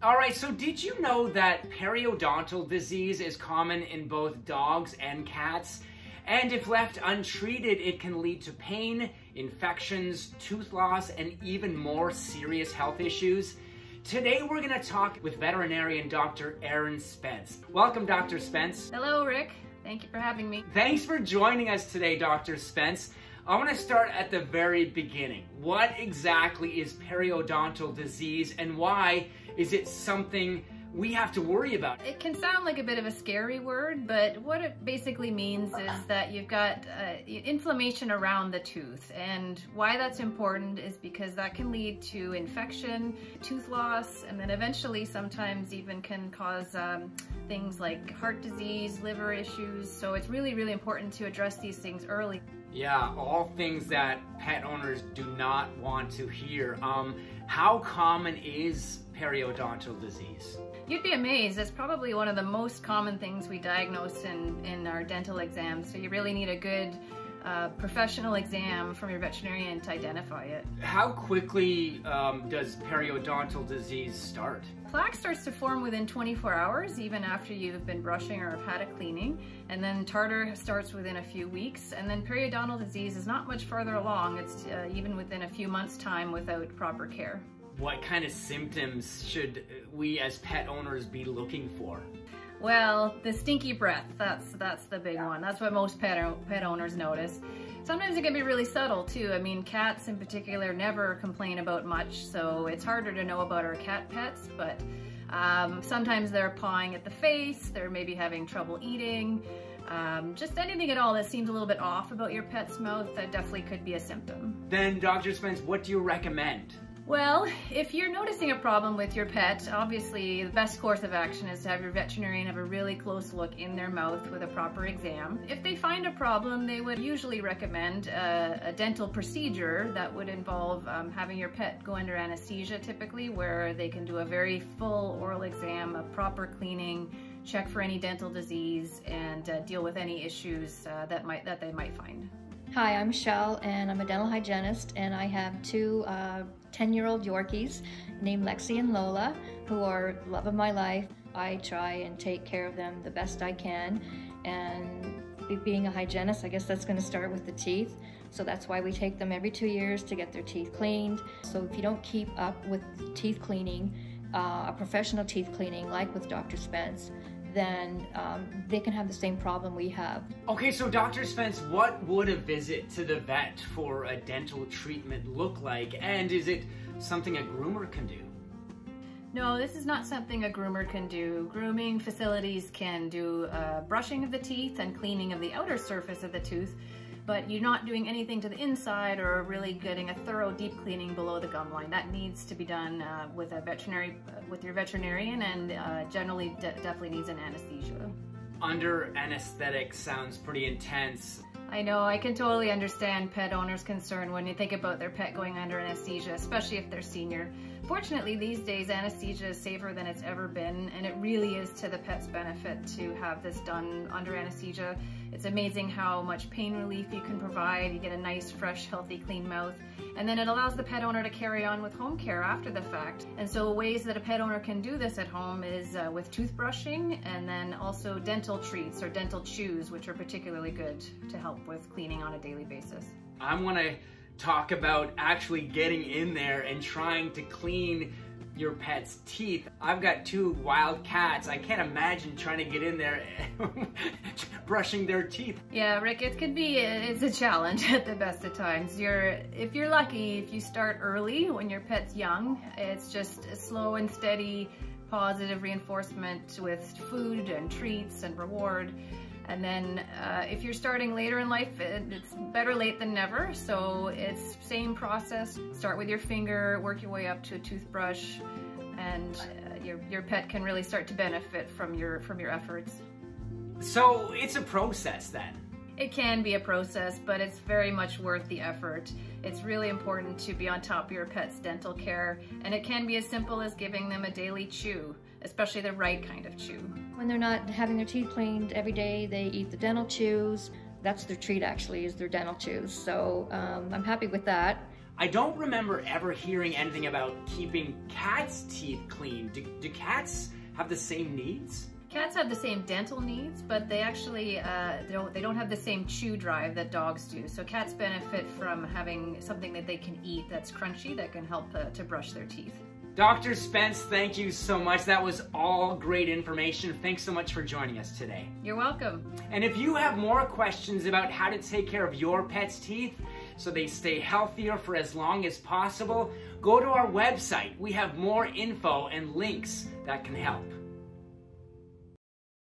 All right, so did you know that periodontal disease is common in both dogs and cats? And if left untreated, it can lead to pain, infections, tooth loss, and even more serious health issues. Today, we're gonna talk with veterinarian Dr. Erin Spence. Welcome, Dr. Spence. Hello, Rick. Thank you for having me. Thanks for joining us today, Dr. Spence. I want to start at the very beginning. What exactly is periodontal disease and why is it something we have to worry about? It can sound like a bit of a scary word, but what it basically means is that you've got inflammation around the tooth. And why that's important is because that can lead to infection, tooth loss, and then eventually sometimes even can cause things like heart disease, liver issues. So it's really, really important to address these things early. Yeah, all things that pet owners do not want to hear. How common is periodontal disease? You'd be amazed. It's probably one of the most common things we diagnose in our dental exams. So you really need a good professional exam from your veterinarian to identify it. How quickly does periodontal disease start? Plaque starts to form within 24 hours, even after you've been brushing or have had a cleaning. And then tartar starts within a few weeks. And then periodontal disease is not much further along. It's even within a few months' time without proper care. What kind of symptoms should we as pet owners be looking for? Well, the stinky breath, that's the big one. That's what most pet owners notice. Sometimes it can be really subtle too. I mean, cats in particular never complain about much, so it's harder to know about our cat pets, but sometimes they're pawing at the face, they're maybe having trouble eating, just anything at all that seems a little bit off about your pet's mouth, that definitely could be a symptom. Then, Dr. Spence, what do you recommend? Well, if you're noticing a problem with your pet, obviously the best course of action is to have your veterinarian have a really close look in their mouth with a proper exam. If they find a problem, they would usually recommend a dental procedure that would involve having your pet go under anesthesia typically, where they can do a very full oral exam, a proper cleaning, check for any dental disease, and deal with any issues that they might find. Hi, I'm Michelle, and I'm a dental hygienist, and I have two 10-year-old Yorkies named Lexi and Lola, who are the love of my life. I try and take care of them the best I can, and being a hygienist, I guess that's going to start with the teeth. So that's why we take them every 2 years to get their teeth cleaned. So if you don't keep up with teeth cleaning, a professional teeth cleaning like with Dr. Spence, then they can have the same problem we have. Okay, so Dr. Spence, what would a visit to the vet for a dental treatment look like? And is it something a groomer can do? No, this is not something a groomer can do. Grooming facilities can do brushing of the teeth and cleaning of the outer surface of the tooth, but you're not doing anything to the inside or really getting a thorough deep cleaning below the gum line. That needs to be done with your veterinarian, and generally definitely needs an anesthesia. Under anesthetic sounds pretty intense. I know, I can totally understand pet owners' concern when you think about their pet going under anesthesia, especially if they're senior. Fortunately, these days, anesthesia is safer than it's ever been, and it really is to the pet's benefit to have this done under anesthesia. It's amazing how much pain relief you can provide. You get a nice, fresh, healthy, clean mouth, and then it allows the pet owner to carry on with home care after the fact. And so ways that a pet owner can do this at home is with toothbrushing, and then also dental treats or dental chews, which are particularly good to help with cleaning on a daily basis. I want to talk about actually getting in there and trying to clean your pet's teeth. I've got two wild cats. I can't imagine trying to get in there brushing their teeth. Yeah, Rick, it's a challenge at the best of times. If you're lucky, if you start early when your pet's young, it's just a slow and steady positive reinforcement with food and treats and reward. And then if you're starting later in life, it's better late than never. So it's same process. Start with your finger, work your way up to a toothbrush, and your pet can really start to benefit from your efforts. So it's a process then? It can be a process, but it's very much worth the effort. It's really important to be on top of your pet's dental care, and it can be as simple as giving them a daily chew, especially the right kind of chew. When they're not having their teeth cleaned every day, they eat the dental chews. That's their treat, actually, is their dental chews. So I'm happy with that. I don't remember ever hearing anything about keeping cats' teeth clean. Do cats have the same needs? Cats have the same dental needs, but they actually they don't have the same chew drive that dogs do. So cats benefit from having something that they can eat that's crunchy that can help to brush their teeth. Dr. Spence, thank you so much. That was all great information. Thanks so much for joining us today. You're welcome. And if you have more questions about how to take care of your pet's teeth so they stay healthier for as long as possible, go to our website. We have more info and links that can help.